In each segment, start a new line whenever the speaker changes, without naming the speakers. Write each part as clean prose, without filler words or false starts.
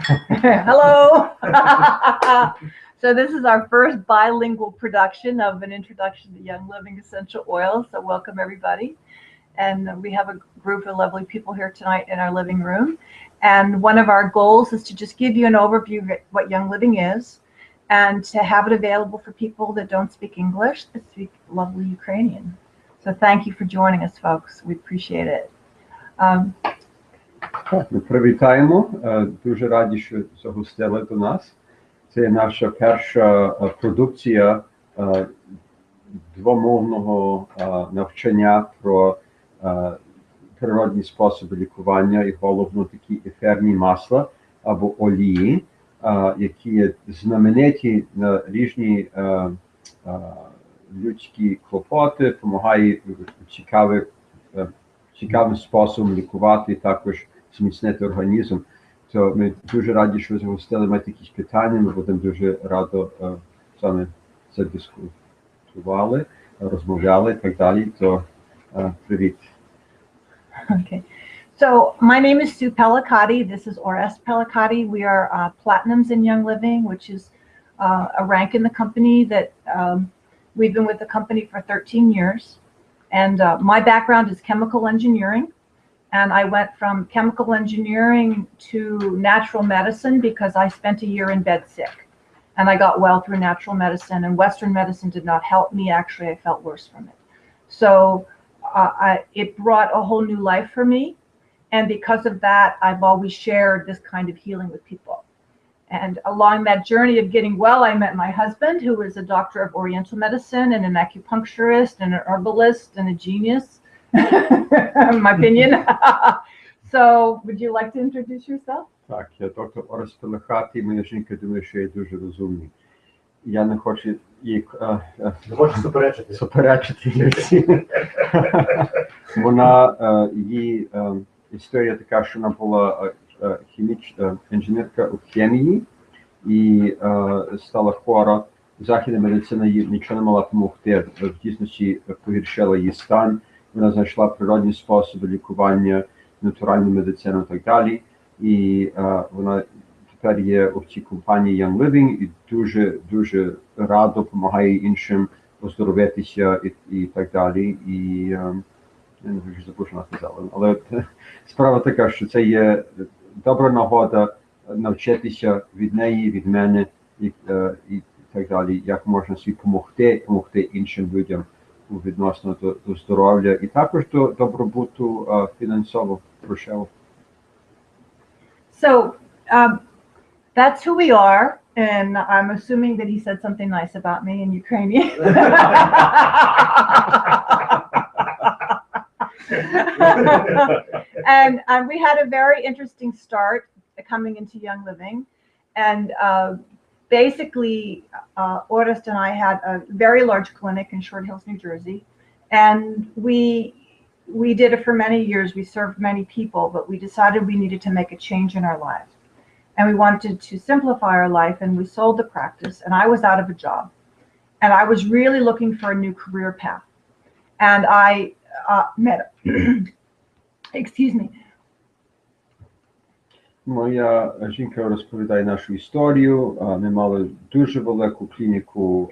Hello. So this is our first bilingual production of an introduction to Young Living essential oils. So welcome everybody. And we have a group of lovely people here tonight in our living room. And one of our goals is to just give you an overview of what Young Living is and to have it available for people that don't speak English, that speak lovely Ukrainian. So thank you for joining us, folks. We appreciate it.
Ми привітаємо, дуже раді, що загостили до нас. Це наша перша продукція двомовного навчання про природні способи лікування і головно такі ефірні масла або олії, які є знамениті на різні людські клопоти, допомагають цікавим способом лікувати і також зміцнити організм. То ми дуже раді, що ви загостили, маєте якісь питання, ми будемо дуже радо саме задискутували, розмовляли і так далі. То привіт.
Okay. So my name is Sue Pelechaty. This is Orest Pelechaty. We are platinums in Young Living, which is a rank in the company that we've been with the company for 13 years. And my background is chemical engineering. And I went from chemical engineering to natural medicine because I spent a year in bed sick. And I got well through natural medicine, and Western medicine did not help me. Actually, I felt worse from it. So it brought a whole new life for me. And because of that, I've always shared this kind of healing with people. And along that journey of getting well, I met my husband, who is a doctor of Oriental medicine and an acupuncturist and an herbalist and a genius, in my opinion. So would you like to introduce yourself?
Так, я доктор Орest Pelechaty, моя жінка думає, що я дуже розумний. Я не хочу їй суперечити. Вона, її історія така, що вона була інженерка у хімії і стала хвора. Західна медицина їй нічого не могла допомогти, в дійсності погіршила її стан. Вона знайшла природні способи лікування, натуральну медицину і так далі. І вона тепер є у цій компанії Young Living і дуже радо допомагає іншим оздоровитися і так далі. І я не знаю, що забув, що вона сказала. Але справа така, що це є добра нагода навчитися від неї, від мене і так далі, як можна собі допомогти іншим людям відносно до здоров'я і також до добробуту фінансово, грошево.
So that's who we are, and I'm assuming that he said something nice about me in Ukrainian. And we had a very interesting start coming into Young Living, and basically Orest and I had a very large clinic in Short Hills, New Jersey, and we did it for many years. We served many people, but we decided we needed to make a change in our lives. And we wanted to simplify our life, and we sold the practice, and I was out of a job. And I was really looking for a new career path. And I met, excuse me.
Моя жінка розповідає нашу історію. Ми мали дуже велику клініку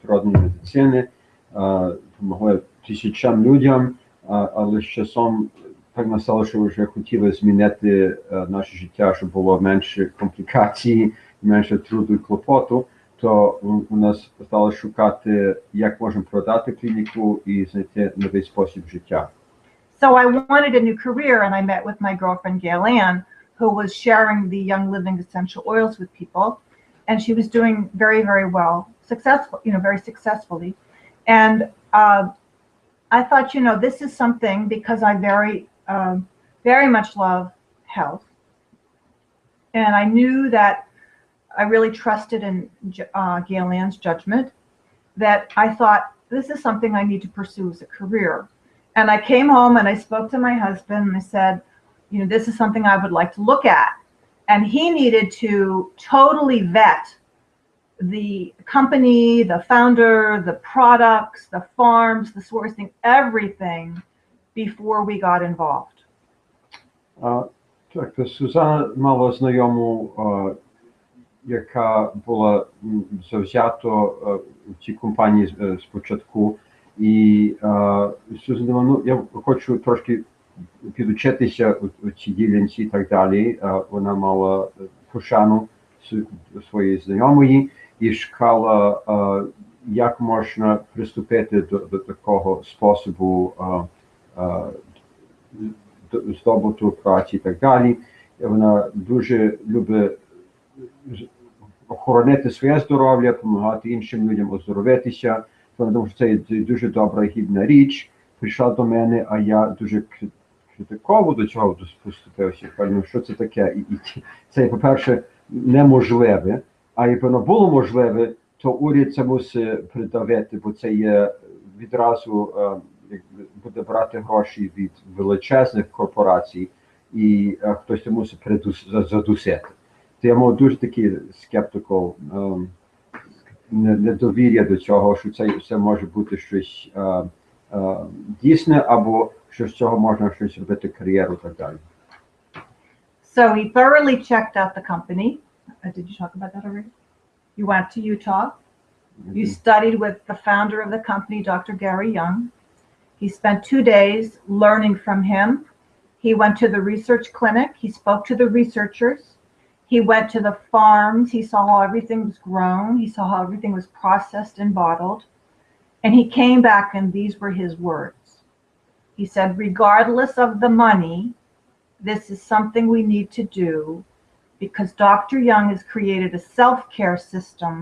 природної медицини, допомогли тисячам людям, але з часом так настало, що вже хотіли змінити наше життя, щоб було менше комплікацій, менше труду і клопоту, то у нас стало шукати, як можемо продати клініку і знайти новий спосіб життя.
So I wanted a new career, and I met with my girlfriend Gail-Ann, who was sharing the Young Living essential oils with people, and she was doing very, very well, very successfully. And I thought, this is something, because I very much love health, and I knew that I really trusted in Gail-Ann's judgment, that I thought, this is something I need to pursue as a career. And I came home and I spoke to my husband and I said, this is something I would like to look at. And he needed to totally vet the company, the founder, the products, the farms, the sourcing, everything before we got involved.
Так, то Сюзанна мала знайому, яка була завзято в цій компанії спочатку. І Сюзанна думала, ну, я хочу трошки підучитися у цій ділянці і так далі. Вона мала пошану своєї знайомої і шукала, як можна приступити до такого способу здобуту праці і так далі. Вона дуже любить охоронити своє здоров'я, допомагати іншим людям оздоровитися. Вона думає, що це дуже добра і гідна річ. Прийшла до мене, а я дуже критиково до цього поступився. Кажу, що це таке? І це, по-перше, неможливе. А якби воно було можливе, то уряд це мусить придавити, бо це є відразу буде брати гроші від величезних корпорацій, і хтось це мусить задусити. То я мав дуже такий скептикал, недовір'я до цього, що це може бути щось дійсне, або що з цього можна щось робити кар'єру і так далі.
So he thoroughly checked out the company. Did you talk about that already? You went to Utah. You studied with the founder of the company, Dr. Gary Young. He spent 2 days learning from him. He went to the research clinic. He spoke to the researchers. He went to the farms. He saw how everything was grown. He saw how everything was processed and bottled. And he came back, and these were his words. He said, regardless of the money, this is something we need to do because Dr. Young has created a self-care system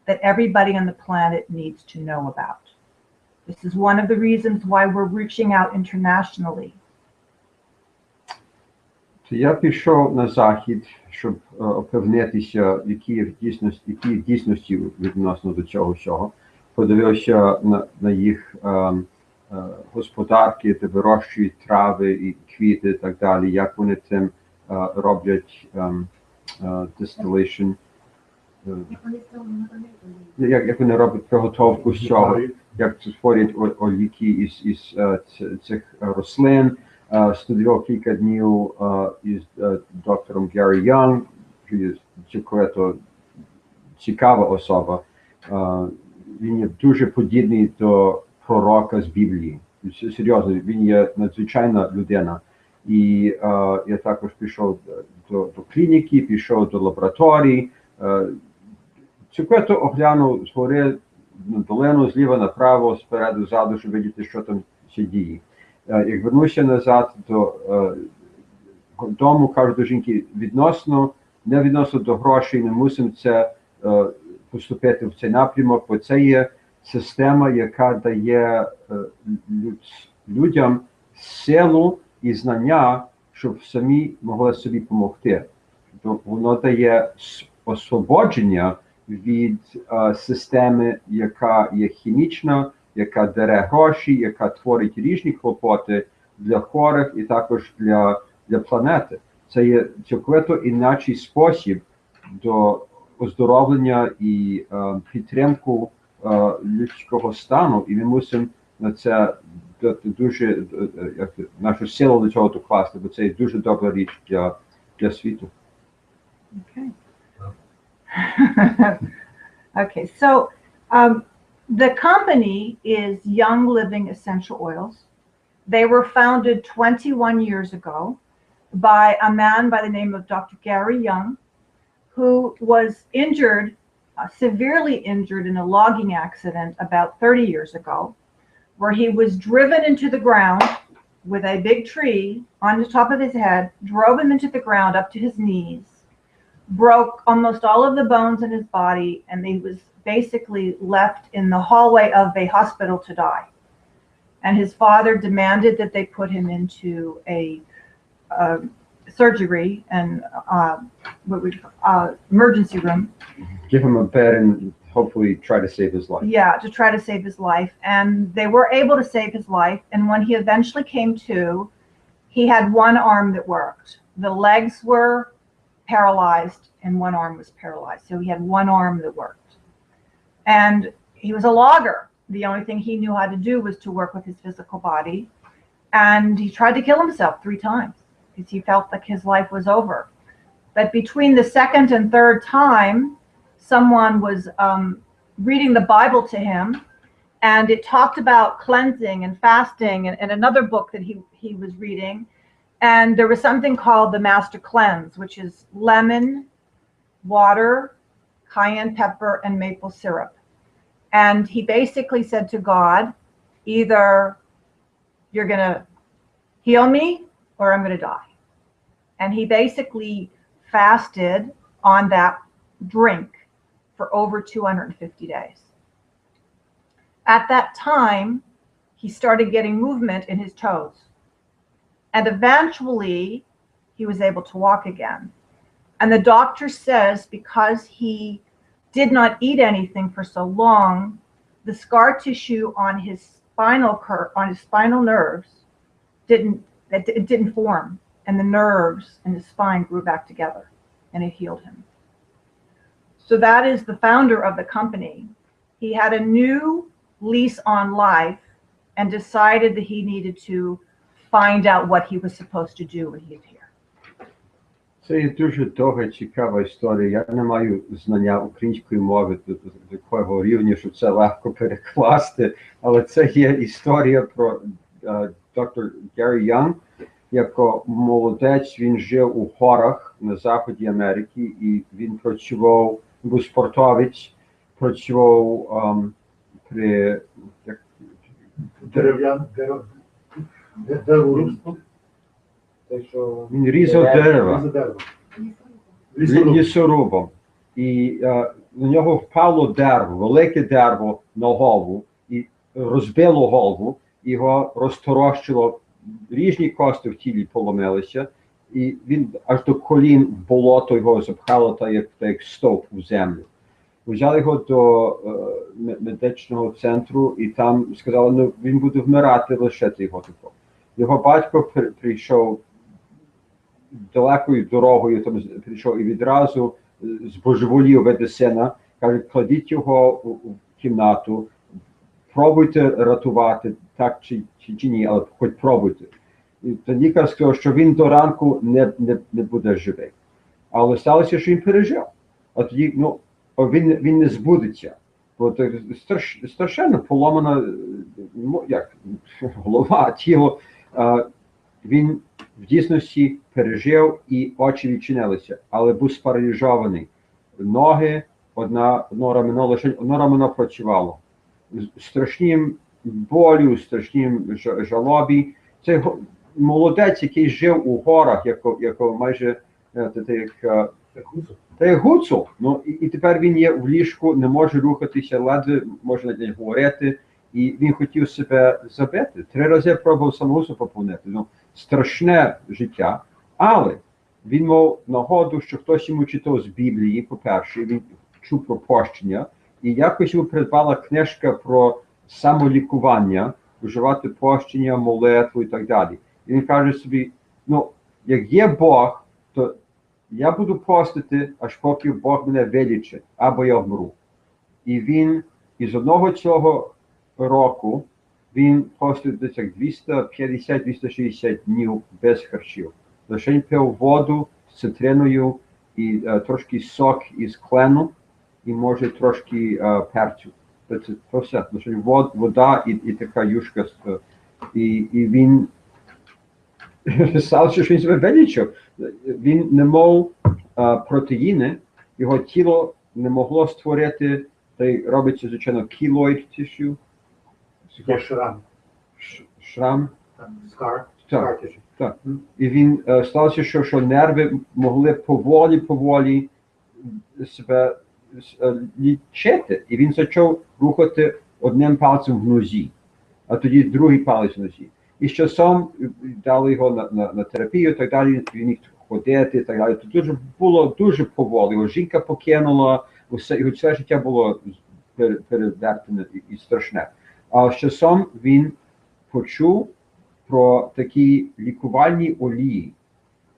that everybody on the planet needs to know about. This is one of the reasons why we're reaching out internationally.
Я пішов на захід, щоб опевнитися, які є дійсності відносно до цього всього. Подивився на їх господарки, де вирощують трави і квіти і так далі, як вони цим роблять distillation, як вони роблять приготовку з цього, як створюють олійки із цих рослин. Студіював кілька днів із доктором Гаррі Янг, цілковито цікава особа. Він є дуже подібний до пророка з Біблії. Серйозно, він є надзвичайна людина. І я також пішов до клініки, пішов до лабораторії, цілковито оглянув згори долину, зліва направо, спереду, ззаду, щоб бачити, що там ще діє. Як вернуся назад до дому, кажу до жінки, не відносно до грошей, не мусимо це поступити в цей напрямок, бо це є система, яка дає людям силу і знання, щоб самі могли собі допомогти. Воно дає освободження від системи, яка є хімічна, яка дере гроші, яка творить різні клопоти для хворих і також для планети. Це є цілковито інакший спосіб до оздоровлення і підтримку людського стану, і ми мусимо на це дуже нашу силу до цього докласти, бо це є дуже добра річ для світу.
Okay. Okay, so the company is Young Living Essential Oils. They were founded 21 years ago by a man by the name of Dr. Gary Young, who was injured, severely injured in a logging accident about 30 years ago, where he was driven into the ground with a big tree on the top of his head, drove him into the ground up to his knees, broke almost all of the bones in his body, and he was basically left in the hallway of a hospital to die. And his father demanded that they put him into a surgery and emergency room.
Give him a bed and hopefully try to save his life.
Yeah, to try to save his life. And they were able to save his life. And when he eventually came to, he had one arm that worked. The legs were paralyzed and one arm was paralyzed. So he had one arm that worked. And he was a logger. The only thing he knew how to do was to work with his physical body. And he tried to kill himself 3 times. because he felt like his life was over. But between the second and third time, someone was reading the Bible to him, and it talked about cleansing and fasting, and another book that he was reading. And there was something called the Master Cleanse, which is lemon, water, cayenne pepper, and maple syrup. And he basically said to God, either you're going to heal me or I'm going to die. And he basically fasted on that drink for over 250 days. At that time, he started getting movement in his toes. And eventually, he was able to walk again. And the doctor says because he did not eat anything for so long, the scar tissue on his spinal nerves didn't form, and the nerves in his spine grew back together, and it healed him. So that is the founder of the company. He had a new lease on life and decided that he needed to find out what he was supposed to do when he's here.
Це є дуже довга, цікава історія. Я не маю знання української мови до такого рівня, що це легко перекласти, але це є історія про доктор Гаррі Янг, як молодець, він жив у горах на заході Америки, і він працював, був спортовець, працював при
дереворубство.
Він різав дерева лісорубом. І на нього впало дерево, велике дерево на голову, і розбило голову, його розторощило, різні кости в тілі поломилися, і він аж до колін в болото його запхало, так як стовп у землю. Взяли його до медичного центру, і там сказали, ну він буде вмирати, лишити його такого. Його батько прийшов далекою дорогою, там прийшов і відразу збожеволів від сина, каже, кладіть його в кімнату, пробуйте рятувати, так чи ні, але хоч пробуйте. І тоді лікар сказав, що він до ранку не буде живий. Але сталося, що він пережив. А тоді, ну, він не збудеться. Бо це страшенно поломана голова, тіло. Він в дійсності пережив і очі відчинилися, але був спаралізований. Ноги, одно рамено, лише одно рамено працювало. Страшнім болю, страшнім жалобі. Це молодець, який жив у горах, як майже як гуцул. Ну, і тепер він є в ліжку, не може рухатися, ледве може навіть говорити. І він хотів себе забити. 3 рази пробував самогубство поповнити. Ну, страшне життя. Але він мав нагоду, що хтось йому читав з Біблії, по-перше, він чув про пощення. І якось йому придбала книжка про самолікування, вживати пощення, молитву і так далі. І він каже собі, ну, як є Бог, то я буду постити, аж поки Бог мене вилічить, або я вмру. І він із одного цього року він постив десь 250-260 днів без харчів. Лише він пив воду з цитриною і трошки сок із клену, і може трошки перцю. Це все. Лише вода і така юшка. І він сталося, що він себе вилічив. Він не мав протеїни, його тіло не могло створити, та й робиться, звичайно, keloid tissue.
Є шрам.
Шрам.
Scar.
Так. І він сталося, що нерви могли поволі себе лічити. І він почав рухати одним пальцем в нозі, а тоді другий палець в нозі. І з часом дали його на терапію, і так далі, він міг ходити, і так далі. Це було дуже поволі. Його жінка покинула, його все життя було перевертене і страшне. А з часом він почув про такі лікувальні олії.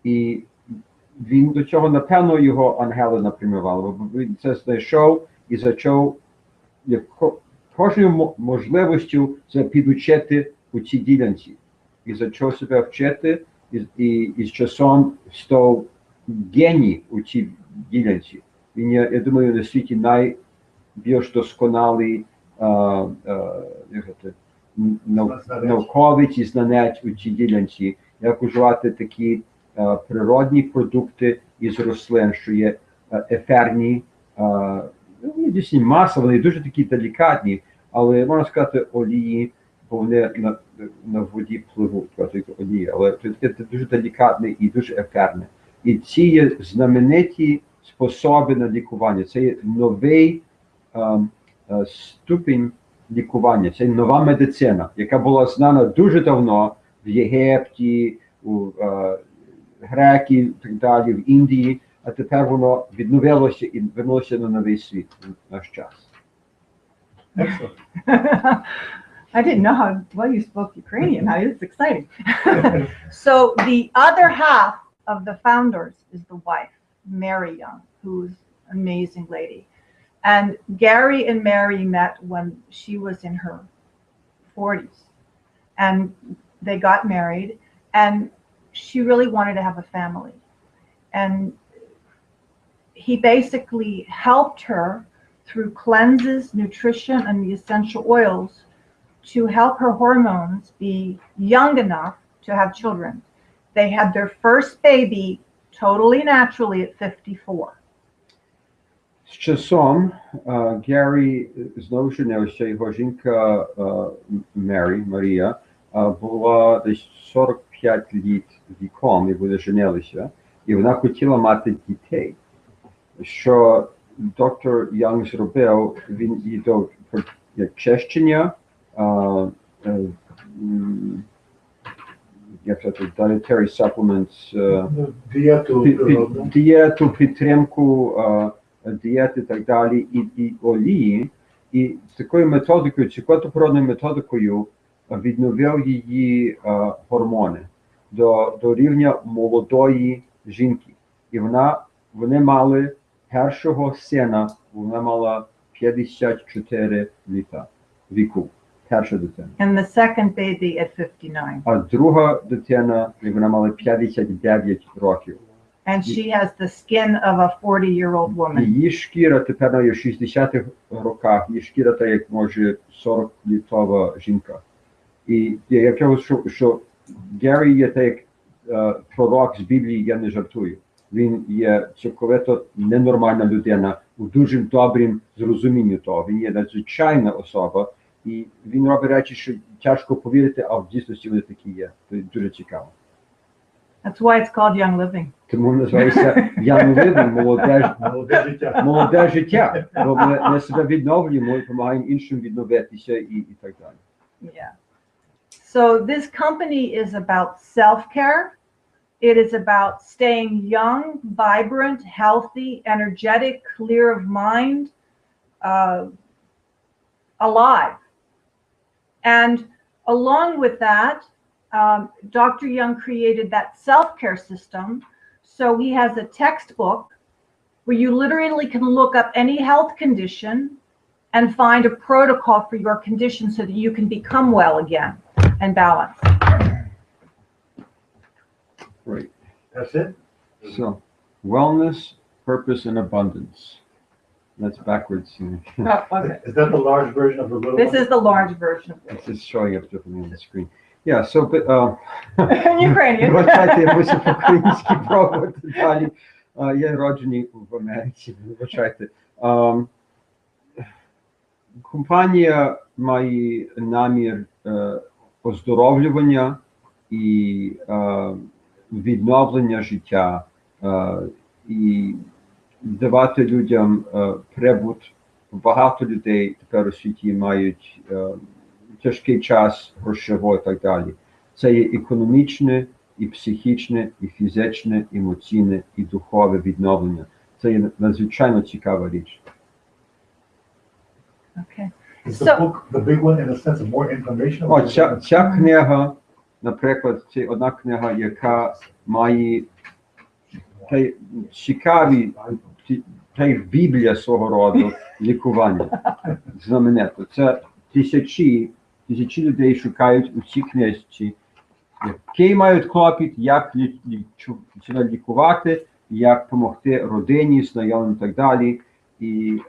І він до цього, напевно, його ангели напрямували. Бо він це знайшов і почав кожною можливістю це підучити у цій ділянці. І почав себе вчити, і з часом став геній у цій ділянці. Він є, я думаю, на світі найбільш досконалий науковець і знанець у цій ділянці, як уживати такі природні продукти із рослин, що є еферні, вони дійсно маса, вони дуже такі делікатні, але можна сказати олії, бо вони на воді пливуть, олії, але це дуже делікатне і дуже еферне. І ці є знамениті способи на лікування. Це є новий ступінь лікування, це нова медицина, яка була знана дуже давно в Єгипті, у греків, так далі, в Індії, а тепер воно відновилося і вернулося на новий світ в наш час.
Excellent.
I didn't know how well you spoke Ukrainian. It's exciting. So the other half of the founders is the wife, Mary Young, who's an amazing lady. And Gary and Mary met when she was in her 40s. And they got married, and she really wanted to have a family. And he basically helped her through cleanses, nutrition, and the essential oils to help her hormones be young enough to have children. They had their first baby totally naturally at 54.
З часом Геррі знову женився, його жінка Марія, була десь 45 літ віком, і вони женилися, і вона хотіла мати дітей. Що доктор Янг зробив, він їй дав чищення, як це, dietary supplements, дієту, підтримку дієти і так далі, і олії, і з такою методикою, цикотопородною методикою відновив її гормони до рівня молодої жінки. І вони мали першого сина, вона мала 54 літа віку, перша дитина.
And the second baby at 59.
А друга дитина, вона мала 59 років.
And she has the skin of a 40-year-old woman.
Її шкіра тепер на 60-х роках, її шкіра та як може 40-літова жінка. І я кажу, що Геррі є так як пророк з Біблії, я не жартую. Він є цілковито ненормальна людина у дуже добрім зрозумінні того. Він є надзвичайна особа, і він робить речі, що тяжко повірити, а в дійсності вони такі є. Це дуже цікаво.
That's why it's called Young Living.
Тому називається Young Living, молоде життя. Бо ми себе відновлюємо і допомагаємо іншим відновитися і так далі.
Yeah. So this company is about self-care. It is about staying young, vibrant, healthy, energetic, clear of mind, alive. And along with that, Dr. Young created that self-care system. So he has a textbook where you literally can look up any health condition and find a protocol for your condition so that you can become well again and balanced.
Right.
That's it?
So, wellness, purpose, and abundance. That's backwards.
Oh, okay.
Is that the large version of the little
This
one?
is the large version of
It's
this.
just showing up differently on the screen. Yeah, so, but,
In Ukrainian.
вибачайте, я мусив по-українськи пробувати далі. Я роджений в Америці, вибачайте. Компанія має намір оздоровлювання і відновлення життя і давати людям прибут. Багато людей тепер у світі мають тяжкий час грошовий і так далі. Це є економічне, і психічне, і фізичне, і емоційне, і духове відновлення. Це є надзвичайно цікава річ.
Okay.
Is the book the big one in the sense of more information?
О, ця книга, наприклад, це одна книга, яка має цікаві, та й Біблія свого роду лікування. Знаменито. Це тисячі людей шукають у цій книжці Які мають клопіт, як лікувати, як допомогти родині, знайомим і так далі. І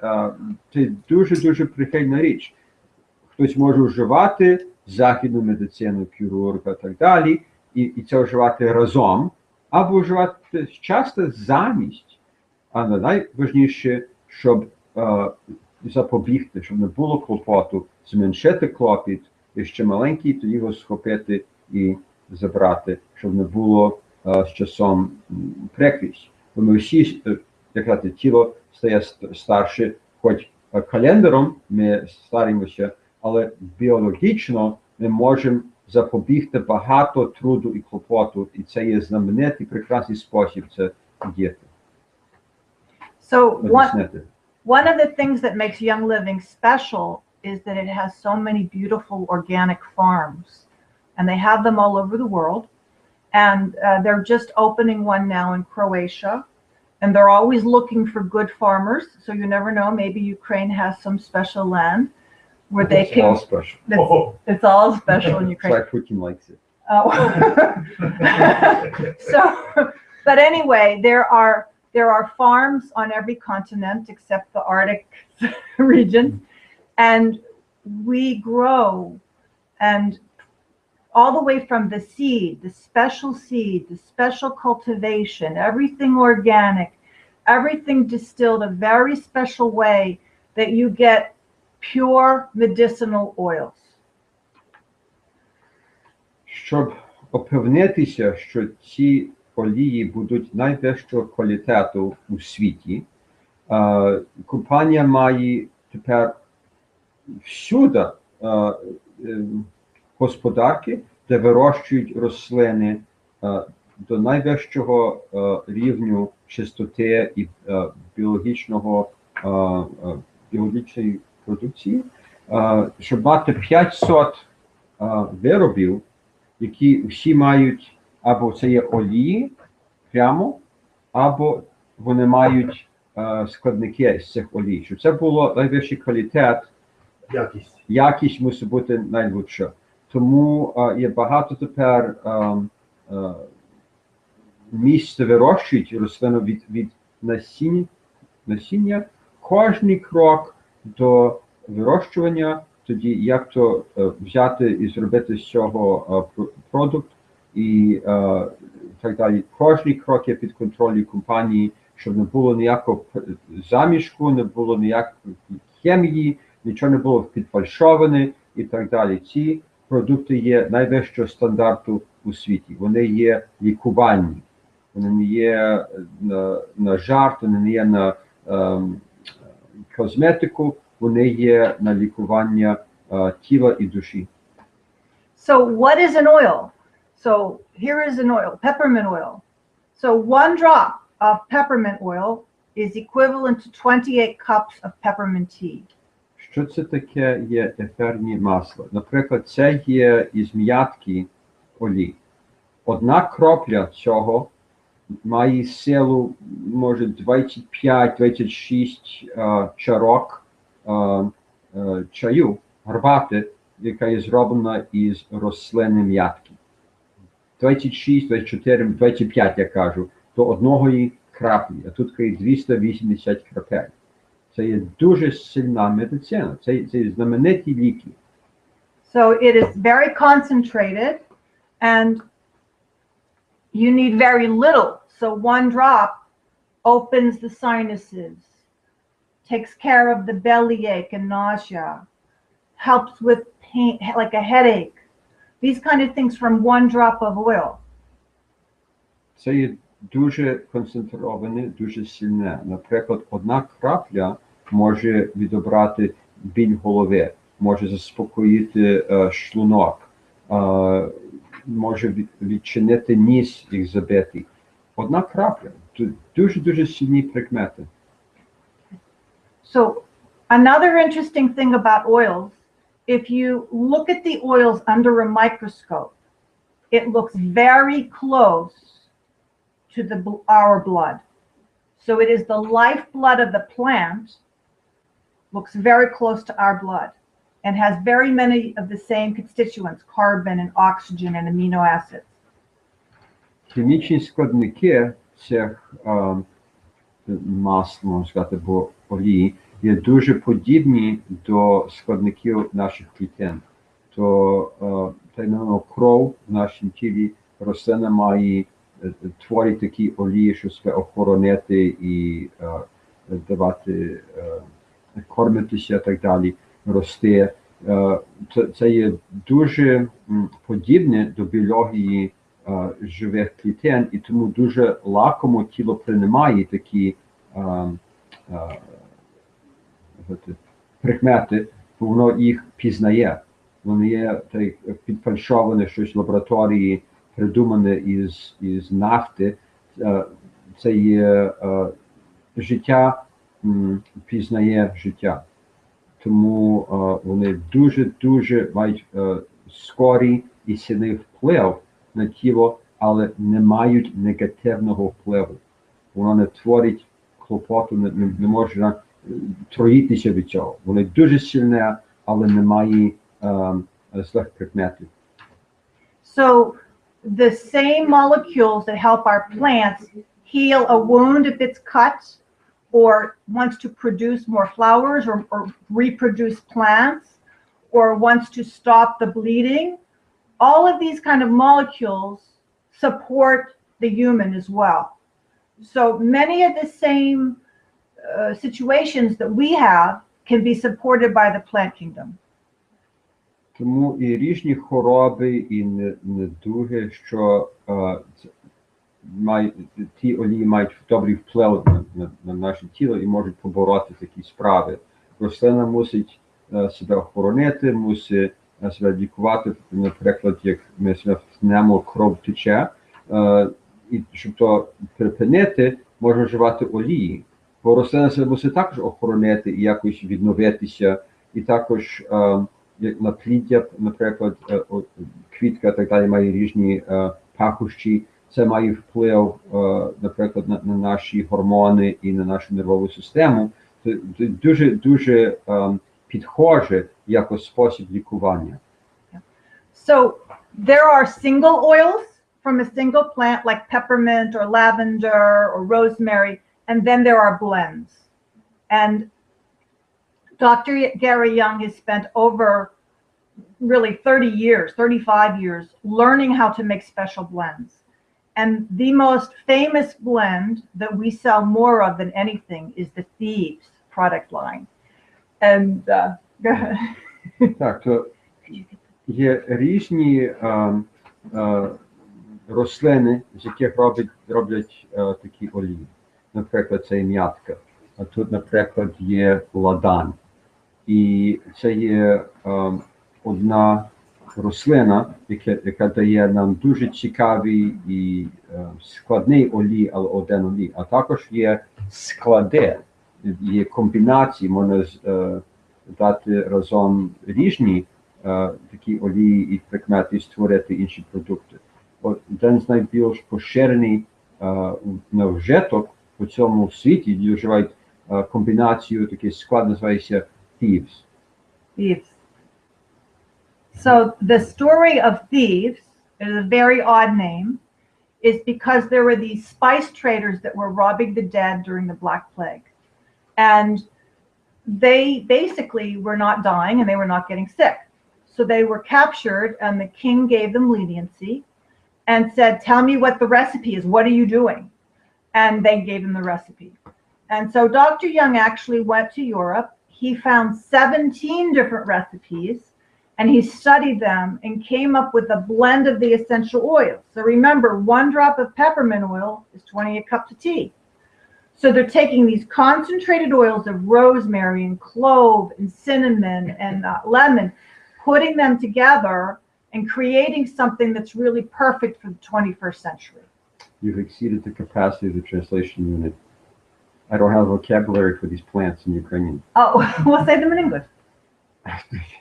це дуже-дуже прихильна річ. Хтось може вживати західну медицину, хірурга і так далі, і це вживати разом, або вживати часто замість. Але найважніше, щоб запобігти, щоб не було клопоту, зменшити клопіт, і ще маленький, тоді його схопити і забрати, щоб не було з часом прикрість. Бо ми всі, як казати, тіло стає старше, хоч календаром ми старимося, але біологічно ми можемо запобігти багато труду і клопоту, і це є знаменитий, прекрасний спосіб це діяти.
So one of the things that makes Young Living special is that it has so many beautiful organic farms, and they have them all over the world. And they're just opening one now in Croatia, and they're always looking for good farmers. So you never know, maybe Ukraine has some special land where they can.
All special.
It's all special in Ukraine.
It's like Putin likes it.
Oh. So, but anyway, there are farms on every continent except the Arctic region, and we grow, and all the way from the seed, the special cultivation, everything organic, everything distilled a very special way that you get pure medicinal oils.
Щоб upевнитися, що ці олії будуть найвищого квалітету у світі, компанія має тепер всюди господарки, де вирощують рослини до найвищого рівню чистоти і біологічної продукції, щоб мати 500 виробів, які всі мають або це є олії прямо, або вони мають складники з цих олій. Щоб це було найвищий квалітет, якість мусить бути найлучша. Тому є багато тепер місць, де вирощують рослину від насіння. Кожний крок до вирощування, тоді як то взяти і зробити з цього продукт і так далі. Кожний крок є під контролем компанії, щоб не було ніякого замішку, не було ніякої хімії, нічого не було підфальшоване і так далі. Ці продукти є найвищого стандарту у світі. Вони є лікувальні. Вони не є на жарт, вони не є на косметику, вони є на лікування тіла і душі.
So what is an oil? So here is an oil, peppermint oil. So 1 drop of peppermint oil is equivalent to 28 cups of peppermint tea.
Що це таке є ефірні масла? Наприклад, це є із м'ятки олій. 1 кропля цього має силу, може, 25-26 чарок чаю, гарбати, яка є зроблена із рослини м'ятки. 26, 24, 25, я кажу, до 1 краплі, а тут є 280 крапель. Це є дуже сильна медицина, це знамениті ліки.
So it is very concentrated, and you need very little. So 1 drop opens the sinuses, takes care of the bellyache and nausea, helps with pain, like a headache. These kind of things from 1 drop of oil.
Це є дуже концентроване, дуже сильне. Наприклад, 1 крапля може відобрати біль голови, може заспокоїти шлунок, може відчинити ніс, як забитий. 1 крапля. Дуже сильні прикмети.
So another interesting thing about oils, if you look at the oils under a microscope, it looks very close to our blood. So it is the lifeblood of the plant, looks very close to our blood. and has very many of the same constituents, carbon and oxygen and amino acids.
Хімічні складники цих масл, можна сказати, або олії, є дуже подібні до складників наших клітин. То кров в нашому тілі рослина має творить такі олії, щоб себе охоронити і давати, кормитися і так далі, рости. Це є дуже подібне до біології живих клітин, і тому дуже лакомо тіло приймає такі прикмети, бо воно їх пізнає. Воно є підфальшоване щось в лабораторії, придумане із нафти. Це є життя, пізнає життя. Тому вони дуже мають скорий і сильний вплив на тіло, але не мають негативного впливу. Воно не творить клопоту, не може троїтися від цього. Вони дуже сильне, але не має злих прикметів.
So the same molecules that help our plants heal a wound if it's cut, or wants to produce more flowers, or reproduce plants, or wants to stop the bleeding, all of these kind of molecules support the human as well. So many of the same situations that we have can be supported by the plant kingdom.
Тому і різні хвороби, і недуги, що ті олії мають добрий вплив на наше тіло і можуть побороти такі справи. Рослина мусить себе охоронити, мусить себе лікувати. Наприклад, як ми себе втнемо, кров тече, і щоб то припинити, можна вживати олії. Бо рослина себе мусить також охоронити і якось відновитися, і також як напліддя, наприклад, квітка так далі має різні пахощі. Це має вплив, наприклад, на наші гормони і на нашу нервову систему. Це дуже підхоже як спосіб лікування.
So there are single oils from a single plant like peppermint or lavender or rosemary, and then there are blends. And Dr. Gary Young has spent over really 30 years, 35 years, learning how to make special blends. And the most famous blend that we sell more of than anything is the Thieves product line. And go ahead.
Так, то є різні рослини, з яких роблять такі олії. Наприклад, це м'ятка. А тут, наприклад, є ладан. І це є одна рослина, яка дає нам дуже цікавий і складний олій, але один олій. А також є склади, є комбінації, можна дати разом різні такі олії і прикмети і створити інші продукти. Один з найбільш поширений на вжиток у цьому світі, де вживають комбінацію, такий склад називається Thieves.
Thieves. So the story of Thieves is a very odd name, is because there were these spice traders that were robbing the dead during the Black Plague. And they basically were not dying and they were not getting sick. So they were captured and the king gave them leniency and said, tell me what the recipe is. What are you doing? And they gave him the recipe. And so Dr. Young actually went to Europe. He found 17 different recipes and he studied them and came up with a blend of the essential oils. So remember, 1 drop of peppermint oil is 20 cups of tea. So they're taking these concentrated oils of rosemary and clove and cinnamon and lemon, putting them together and creating something that's really perfect for the 21st century.
You've exceeded the capacity of the translation unit. I don't have vocabulary for these plants in Ukrainian.
Oh, we'll say them in English.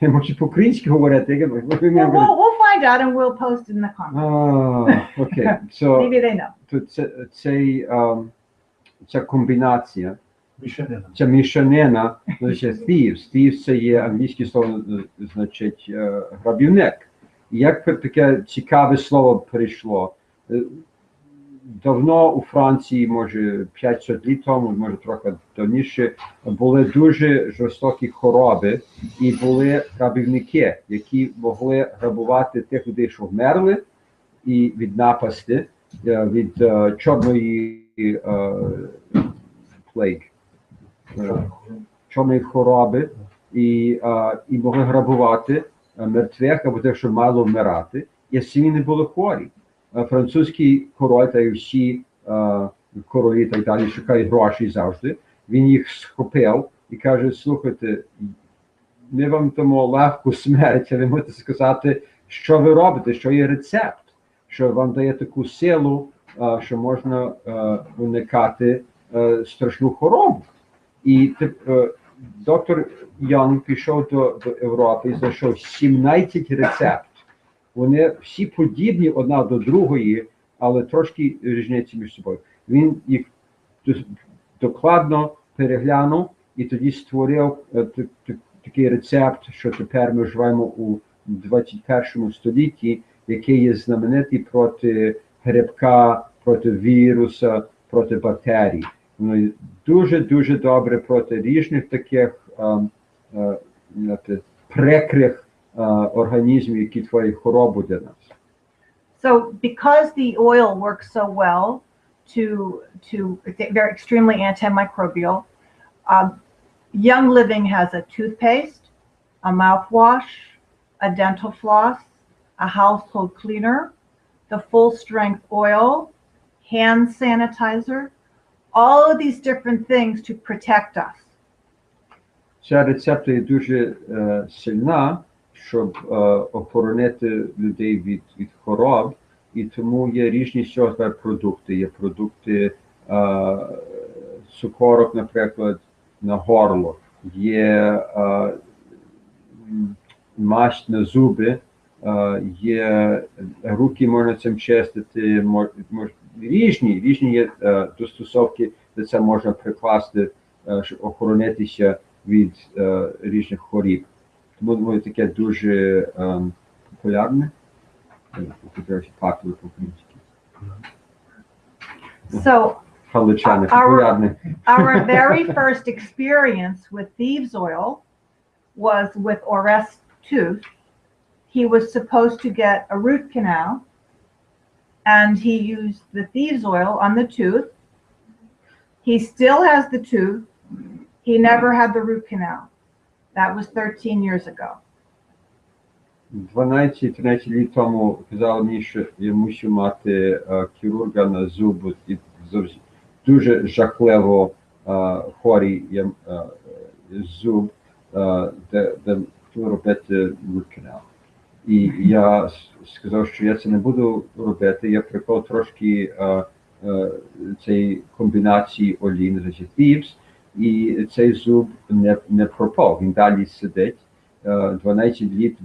Може по-українськи говорити?
We'll find out and we'll post it in the comments.
Okay. So,
Maybe they know.
ця комбінація
Мішанина.
Ця мішанина, значить, thieves. Thieves – це є англійське слово, значить, грабівник. І як таке цікаве слово прийшло? Давно у Франції, може 500 літ тому, може трохи давніше, були дуже жорстокі хвороби і були грабівники, які могли грабувати тих людей, що вмерли, і від напасти, від чорної плейг, чорної хвороби, і могли грабувати мертвих або тих, що мало вмирати, і самі не були хворі. Французький король та й всі королі так далі шукають гроші завжди. Він їх схопив і каже: слухайте, ми вам дамо легку смерть, а ви можете сказати, що ви робите, що є рецепт, що вам дає таку силу, що можна уникати страшну хворобу. І доктор Йонг пішов до Європи і знайшов 17 рецептів. Вони всі подібні одна до другої, але трошки різняться між собою. Він їх докладно переглянув і тоді створив такий рецепт, що тепер ми вживаємо у 21 столітті, який є знаменитий проти грибка, проти віруса, проти бактерій. Воно дуже добре проти різних таких прикрих організмів, які творять хворобу для нас.
So because the oil works so well they're extremely antimicrobial, Young Living has a toothpaste, a mouthwash, a dental floss, a household cleaner, the full strength oil, hand sanitizer, all of these different things to protect us.
Ця рецепта є дуже сильна, щоб охоронити людей від хвороб, і тому є різні сьогодні продукти. Є продукти цукорок, наприклад, на горло, є мазь на зуби, є руки можна цим чистити, різні є достосовки, де це можна прикласти, щоб охоронитися від різних хворіб. Тому воно таке дуже популярне.
So
популярне.
our very first experience with thieves oil was with Orest's tooth. He was supposed to get a root canal, and he used the thieves oil on the tooth. He still has the tooth. He never had the root canal. That was 13 years ago.
12-13 літ тому казали мені, що я мусив мати хірурга на зуб, і дуже жахливо хворий зуб, де хотів робити root canal. І я сказав, що я це не буду робити, я приклав трошки цієї комбінації олій, значить thieves, і цей зуб не пропав, він далі сидить 12 літ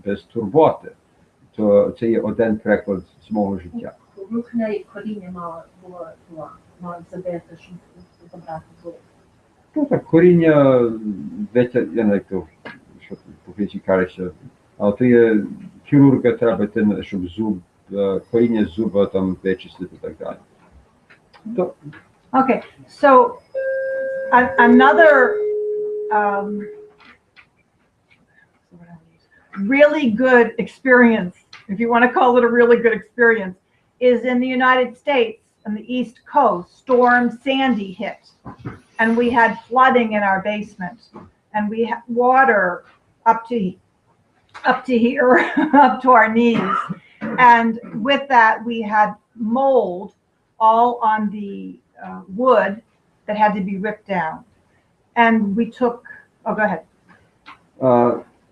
без турботи. То це є один приклад з мого життя.
Рухня і коріння мало забити, щоб забрати зуб.
Ну так, коріння, я не знаю, що по-фінськи кажеться, але то є хірурга треба, щоб коріння зуба там вичислити і так далі.
Okay, so another really good experience, if you want to call it a really good experience, is in the United States on the East Coast. Storm Sandy hit, and we had flooding in our basement, and we had water up to here, up to our knees, and with that we had mold all on the wood that had to be ripped down. And we took, oh, go ahead.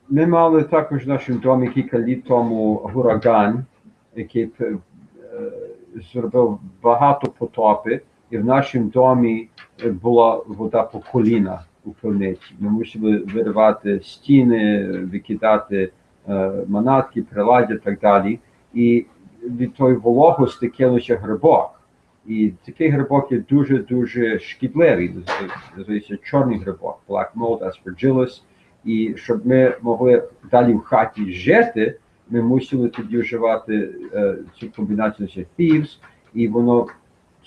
Ми мали також в нашому домі кілька літ тому ураган, який зробив багато потопів, і в нашому домі була вода по коліна у пивниці. Ми мусили виривати стіни, викидати манатки, приладдя і так далі. І від тої вологості кинувся грибок. І такий грибок є дуже шкідливий, називається чорний грибок, Black Mold Aspergillus. І щоб ми могли далі в хаті жити, ми мусили тоді вживати цю комбінацію з Thieves, і воно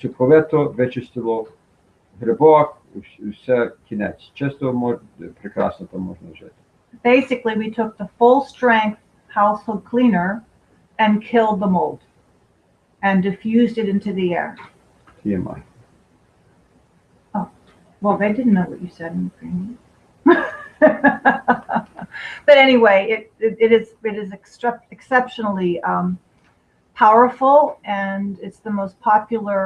цілковито вичистило грибок, все, кінець. Чисто, прекрасно там можна жити.
Basically, we took the full strength household cleaner and killed the mold and diffused it into the air.
TMI.
Well, they didn't know what you said in Ukrainian. But anyway, it is exceptionally powerful, and it's the most popular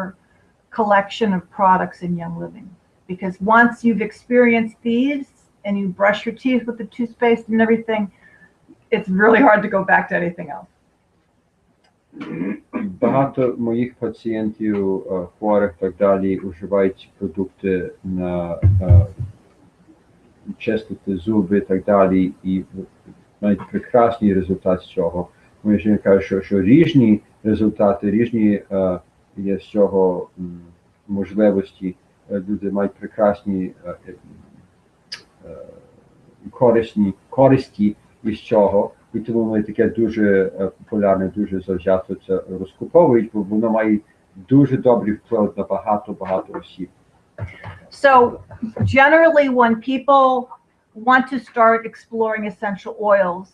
collection of products in Young Living. Because once you've experienced these and you brush your teeth with the toothpaste and everything, it's really hard to go back to anything else.
Багато моїх пацієнтів, хворих так далі, вживають продукти на чистити зуби і так далі, і мають прекрасний результат з цього. Моя жінка каже, що різні результати, різні є з цього можливості. Люди мають прекрасні користі із цього. І тому вони таке дуже популярне, дуже завзято це розкуповують, бо воно має дуже добрий вплив на багато осіб.
So generally when people want to start exploring essential oils,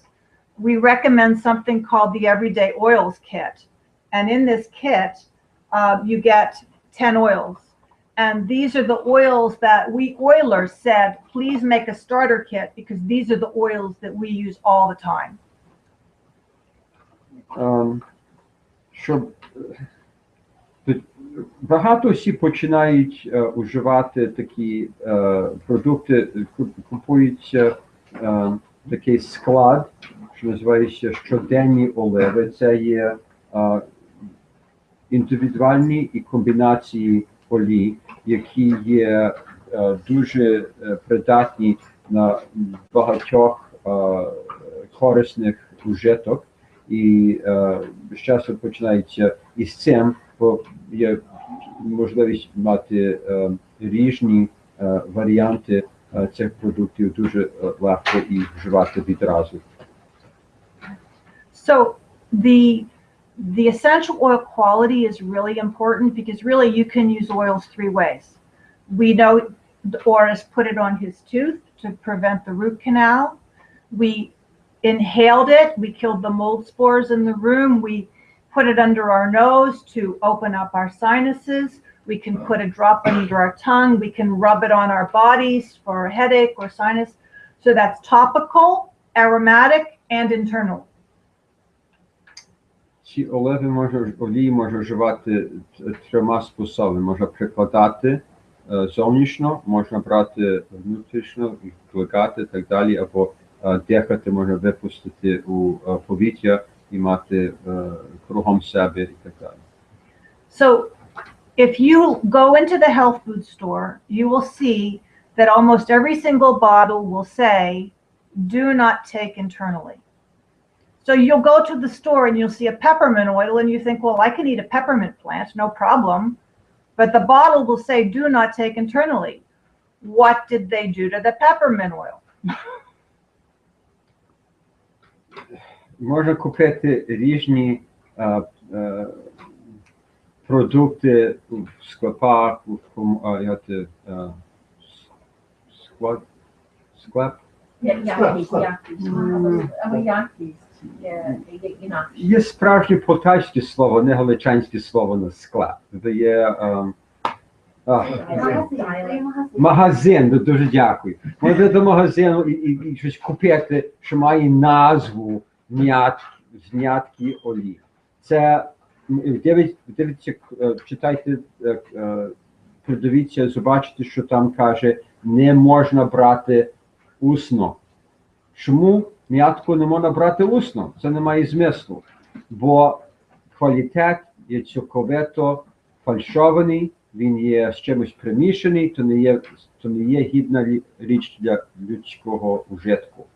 we recommend something called the Everyday Oils Kit. And in this kit, you get 10 oils. And these are the oils that we oilers said, please make a starter kit because these are the oils that we use all the time.
Щоб багато осіб починають вживати такі продукти, купують такий склад, що називається щоденні оливи. Це є індивідуальні і комбінації олій, які є дуже придатні на багатьох корисних ужиток. І з часу починається із цим, бо є можливість мати різні варіанти цих продуктів дуже легко і вживати відразу.
So the essential oil quality is really important because really you can use oils three ways. We know Orest put it on his tooth to prevent the root canal. We inhaled it, we killed the mold spores in the room, we put it under our nose to open up our sinuses, we can put a drop under our tongue, we can rub it on our bodies for a headache or sinus. So that's topical, aromatic, and internal.
Ці олії можна вживати трьома способами. Можна прикладати зовнішньо, можна брати внутрішньо, і вкладати і так далі, або дихати, можна випустити у повітря і мати кругом себе і так далі.
So if you go into the health food store, you will see that almost every single bottle will say, do not take internally. So you'll go to the store and you'll see a peppermint oil and you think, well, I can eat a peppermint plant, no problem. But the bottle will say, do not take internally. What did they do to the peppermint oil?
Можна купити різні продукти в склепах, склеп? Є справжнє полтавське слово, не галичанське слово на склеп. Це є магазин, дуже дякую. Можна до магазину і щось купити, що має назву знятки олій. Це, дивіться, читайте, придивіться, побачите, що там каже, не можна брати усно. Чому м'ятку не можна брати усно? Це не має змислу, бо квалітет є цілковито фальшований, він є з чимось примішаний, то не є гідна річ для людського ужитку.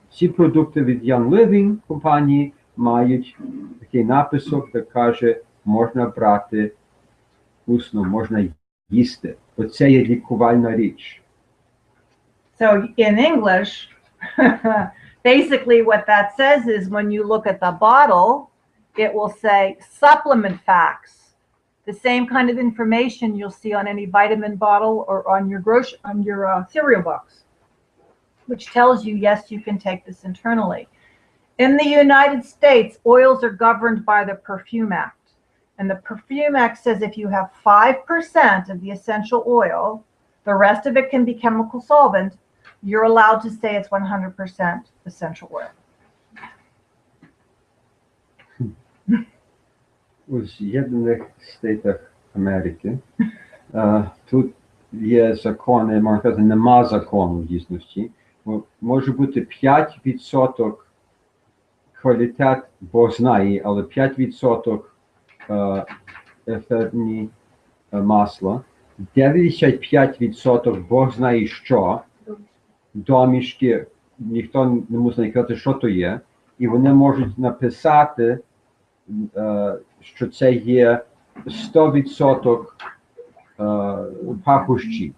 Ці продукти від Young Living компанії мають такий написок, де каже, можна брати усно, можна їсти. Оце є лікувальна річ.
So in English, basically what that says is when you look at the bottle, it will say supplement facts. The same kind of information you'll see on any vitamin bottle or on your cereal box, which tells you, yes, you can take this internally. In the United States, oils are governed by the Perfume Act. And the Perfume Act says if you have 5% of the essential oil, the rest of it can be chemical solvent, you're allowed to say it's 100% essential oil.
У З'єднаних Штатах Америки тут є закони, можна казати, нема закону в дійсності. Може бути 5% квалітет, Бог знає, але 5% ефірні масла, 95% Бог знає що, домішки, ніхто не мусить казати, що то є, і вони можуть написати, що це є 100% пахощі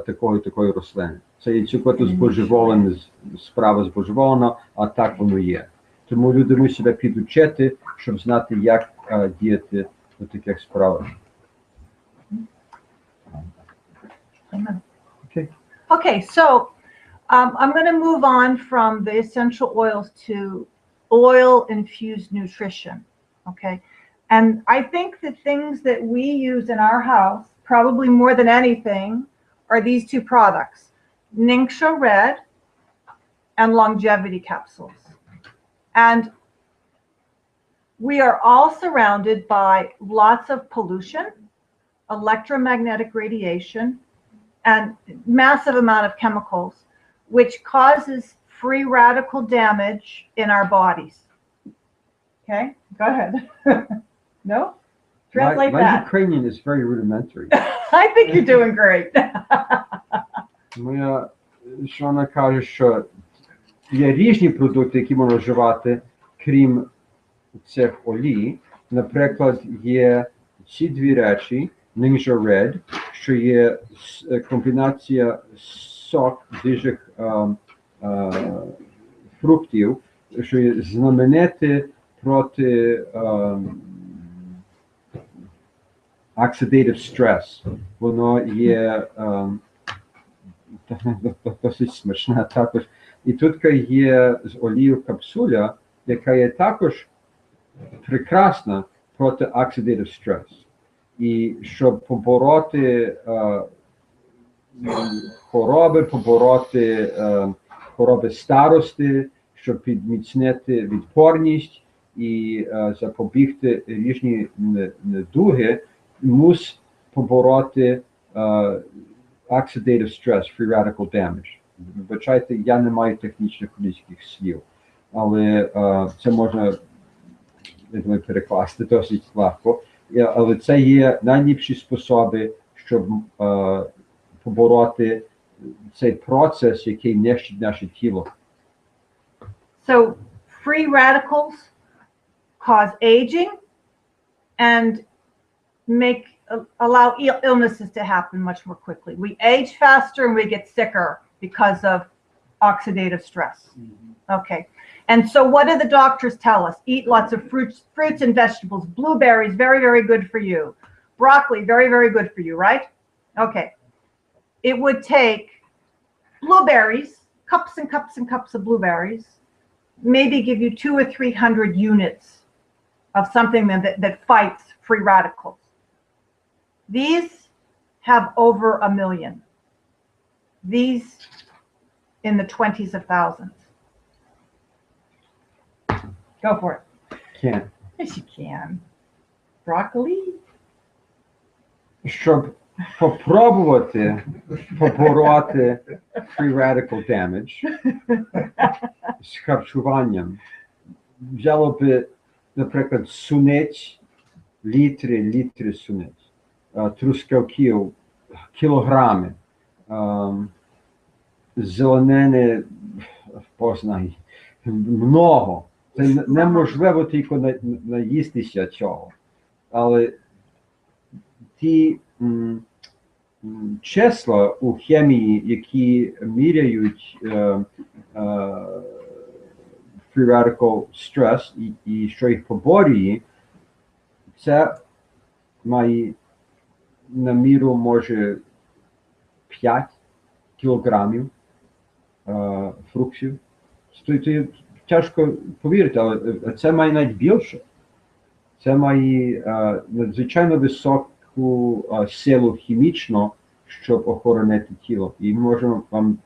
такої рослини. Це є цілком збожеволена справа збожеволена, а так воно є. Тому люди мусять себе підучити, щоб знати, як діяти у таких справах.
Okay, so I'm going to move on from the essential oils to oil-infused nutrition, okay? And I think the things that we use in our house, probably more than anything, are these two products, Ningxia Red and Longevity Capsules. And we are all surrounded by lots of pollution, electromagnetic radiation, and massive amount of chemicals, which causes free radical damage in our bodies. Okay, go ahead. No? Translate
My
that.
Ukrainian is very rudimentary.
I think you're doing great.
Моя Шона каже, що є різні продукти, які можна вживати, крім цих олій. Наприклад, є ці дві речі, Ningxia Red, що є комбінація сок дижих фруктів, що є знамените проти oxidative stress. Воно є досить смачне також. І тут є з олією капсуля, яка є також прекрасна проти oxidative stress. І щоб побороти хвороби старості, щоб підміцнити відпорність і запобігти різні недуги, мус побороти oxidative stress, free radical damage. Вибачайте, я не маю технічних англійських слів, але це можна, я думаю, перекласти досить легко. Але це є найліпші способи, щоб побороти цей процес, який нищить наше тіло.
So free radicals cause aging and allow illnesses to happen much more quickly. We age faster and we get sicker because of oxidative stress. Okay. And so what do the doctors tell us? Eat lots of fruits and vegetables. Blueberries, very, very good for you. Broccoli, very, very good for you, right? Okay. It would take blueberries, cups and cups and cups of blueberries, maybe give you 200 or 300 units of something that fights free radicals. These have over 1 million. These in the 20s of thousands. Go for it.
Can't.
Yes, you can. Broccoli.
Щоб попробувати побороти free radical damage з харчуванням, взяло би, наприклад, суниць, літри суниць, трускавків, кілограми, зеленини, познай, много. Це неможливо тільки наїстися цього. Але ті числа у хімії, які міряють free radical stress і що їх поборює, це має на міру, може, 5 кілограмів фруктів. Це тяжко повірити, але це має навіть більше. Це має надзвичайно високу силу хімічно, щоб охоронити тіло. І ми можемо вам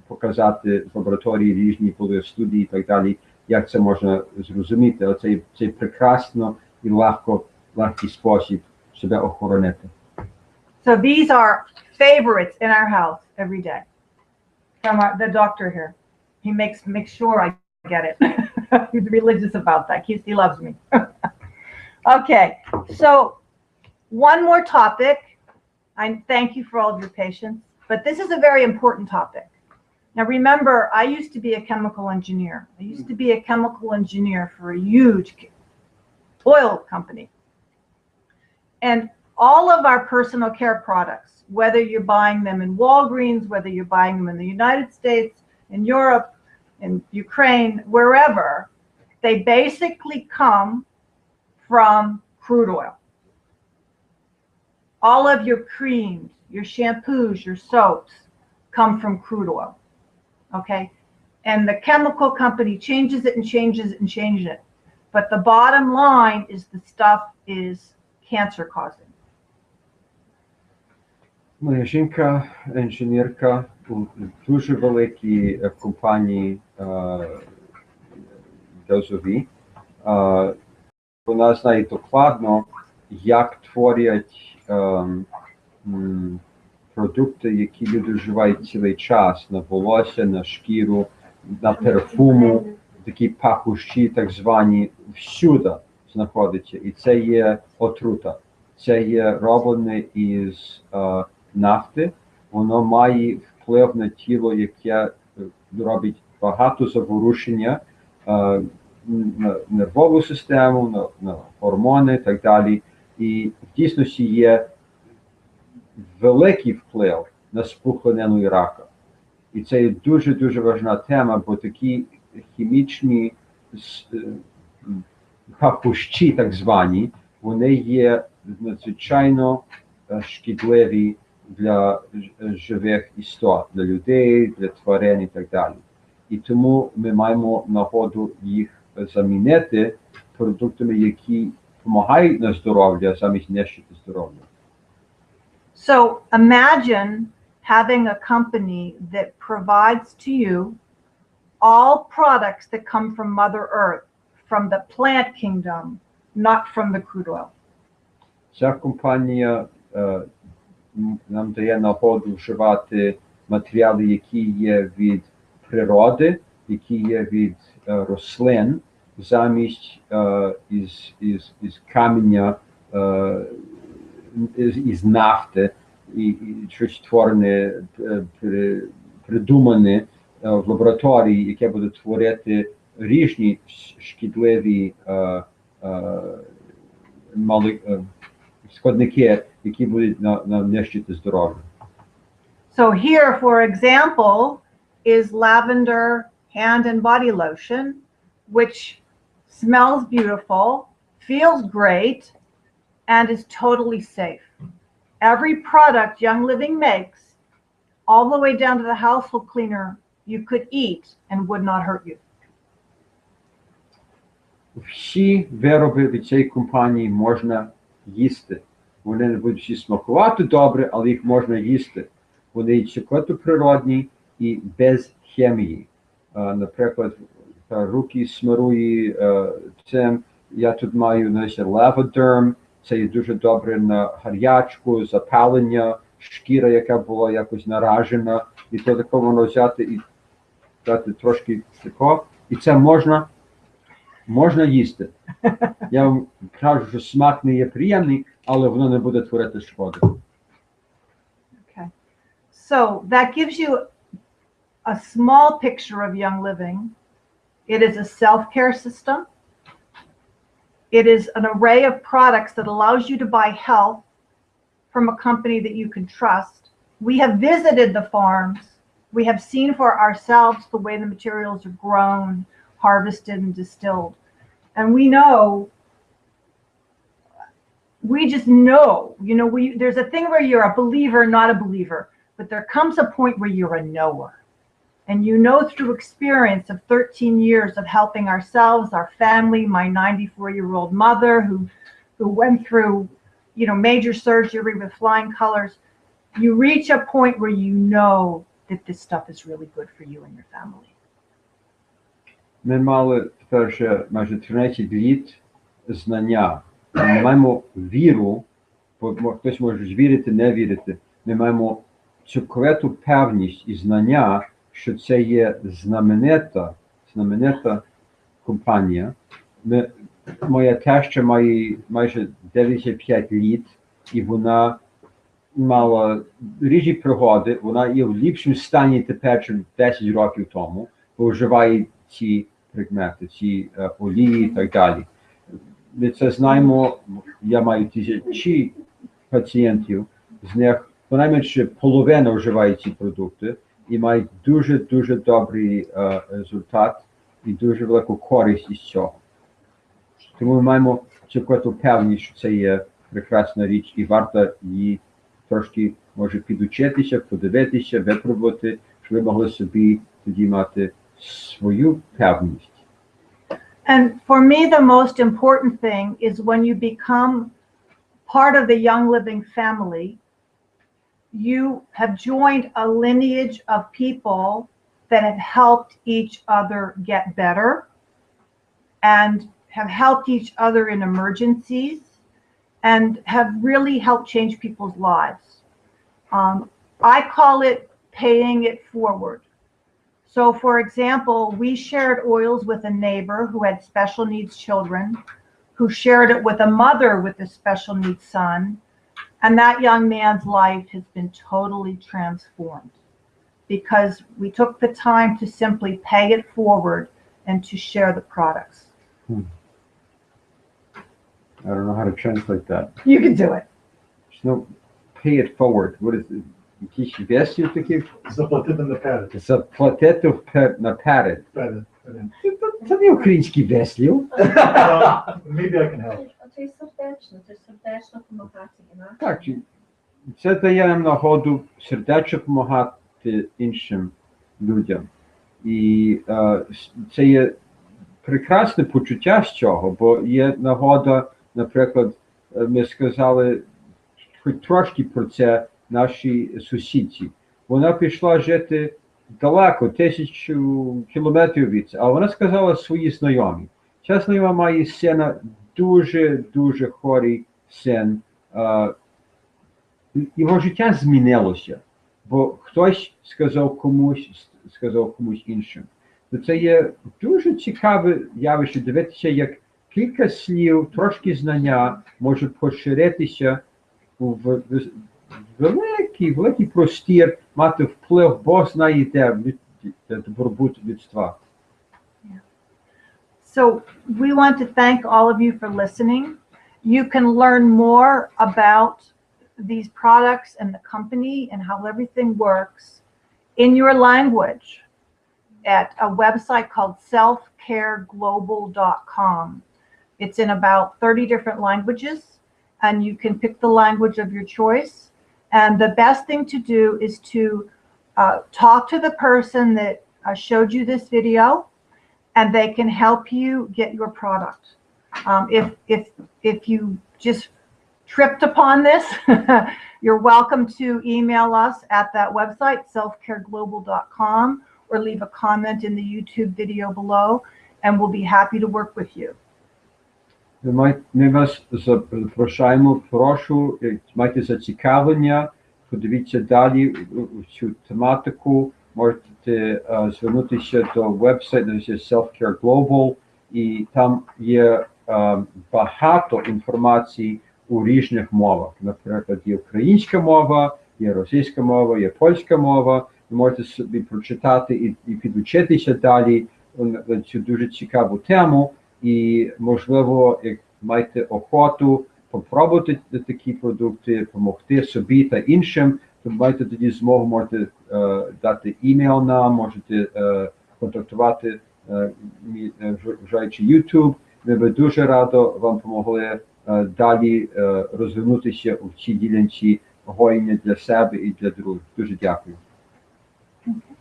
показати в лабораторії різні були студії і так далі, як це можна зрозуміти. Але це прекрасно і легкий спосіб себе охоронити.
So these are favorites in our house every day. From the doctor here. He makes sure I get it. He's religious about that. He loves me. Okay, so one more topic. I thank you for all of your patience, but this is a very important topic. Now remember, I used to be a chemical engineer. I used to be a chemical engineer for a huge oil company. And all of our personal care products, whether you're buying them in Walgreens, whether you're buying them in the United States, in Europe, in Ukraine, wherever, they basically come from crude oil. All of your creams, your shampoos, your soaps come from crude oil, okay? And the chemical company changes it and changes it and changes it. But the bottom line is the stuff is cancer causing.
Моя жінка, інженерка у дуже великій компанії газовій. Вона знає докладно, як творять продукти, які люди вживають цілий час на волосся, на шкіру, на парфуму, такі пахущі, так звані, всюди знаходяться. І це є отрута. Це є роблене із нафти, воно має вплив на тіло, яке робить багато заворушення на нервову систему, на гормони і так далі. І в дійсності є великий вплив на спухлинину і рака. І це є дуже-дуже важна тема, бо такі хімічні пахущі, так звані, вони є надзвичайно шкідливі для живих істот, для людей, для тварин і так далі. І тому ми маємо нагоду їх замінити продуктами, які допомагають на здоров'я, замість нищити здоров'я.
So imagine having a company that provides to you all products that come from Mother Earth, from the plant kingdom, not from the crude oil.
Ця компанія нам дає нагоду вживати матеріали, які є від природи, які є від рослин, замість із каміння, із нафти, і щось створене, придумане в лабораторії, яке буде творити різні шкідливі складники, які будуть нам нищити здоров'я.
So here, for example, is lavender hand and body lotion, which smells beautiful, feels great, and is totally safe. Every product Young Living makes, all the way down to the household cleaner, you could eat and would not hurt you.
Всі вироби від цієї компанії можна їсти. Вони не будуть всі смакувати добре, але їх можна їсти. Вони цілком природні і без хімії. Наприклад, руки смирую цим. Я тут маю леводерм. Це є дуже добре на гарячку, запалення, шкіра, яка була якось наражена. І то тако воно взяти і дати трошки тако. І це можна їсти. Я вам кажу, що смак не є приємний, але воно не буде творити шкоди.
Okay. So that gives you a small picture of Young Living. It is a self-care system. It is an array of products that allows you to buy health from a company that you can trust. We have visited the farms. We have seen for ourselves the way the materials are grown, harvested, and distilled. And we know, we just know, there's a thing where you're a believer, not a believer, but there comes a point where you're a knower. And you know through experience of 13 years of helping ourselves, our family, my 94-year-old mother who went through, major surgery with flying colors, you reach a point where you know that this stuff is really good for you and your family.
Ми мали тепер ще майже 13 літ знання. Ми маємо віру, хтось може вірити, не вірити. Ми маємо цілковиту певність і знання, що це є знаменита компанія. Моя теща має майже 95 літ, і вона мала різні пригоди. Вона є в ліпшому стані тепер, ніж 10 років тому, бо вживає ці предмети, ці олії і так далі. Ми це знаємо, я маю тисячі пацієнтів, з них найменше половина вживає ці продукти і мають дуже добрий результат і дуже велику користь із цього. Тому ми маємо цілковиту певність, що це є прекрасна річ і варто її трошки, може, підучитися, подивитися, випробувати, щоб ви могли собі тоді мати свою певність.
And for me, the most important thing is when you become part of the Young Living family, you have joined a lineage of people that have helped each other get better and have helped each other in emergencies and have really helped change people's lives. I call it paying it forward. So, for example, we shared oils with a neighbor who had special needs children, who shared it with a mother with a special needs son, and that young man's life has been totally transformed because we took the time to simply pay it forward and to share the products.
I don't know how to translate that.
You can do it.
There's no pay it forward. What is it? Якісь весів такі?
Заплатити наперед.
Заплатити наперед. Це не український веслів.
Maybe I can help.
Це сердечно допомагати, інакше.
Так, це дає нам нагоду сердечно допомагати іншим людям. І це є прекрасне почуття з цього, бо є нагода, наприклад, ми сказали хоч трошки про це нашій сусідці. Вона пішла жити далеко, 1000 кілометрів від це, а вона сказала своїй знайомі. Ця знайома має сина, дуже хворий син. Його життя змінилося, бо хтось сказав комусь іншим. Це є дуже цікаве явище дивитися, як кілька слів, трошки знання може поширитися в великий простір, мати вплив, Бог знає де, добробут людства.
So we want to thank all of you for listening. You can learn more about these products and the company and how everything works in your language at a website called selfcareglobal.com. It's in about 30 different languages, and you can pick the language of your choice. And the best thing to do is to talk to the person that showed you this video, and they can help you get your product. If you just tripped upon this, you're welcome to email us at that website, selfcareglobal.com, or leave a comment in the YouTube video below, and we'll be happy to work with you.
Ми вас запрошуємо, прошу, майте зацікавлення, подивіться далі цю тематику, можете звернутися до вебсайту Self-Care Global, і там є багато інформації у різних мовах. Наприклад, є українська мова, є російська мова, є польська мова. Ви можете собі прочитати і підучитися далі на цю дуже цікаву тему. І, можливо, як маєте охоту попробувати такі продукти, допомогти собі та іншим, то маєте тоді змогу, можете дати імейл нам, можете контактувати, вживаючи YouTube. Ми би дуже радо вам допомогли далі розвинутися у цій ділянці гоїння для себе і для других. Дуже дякую.
Okay.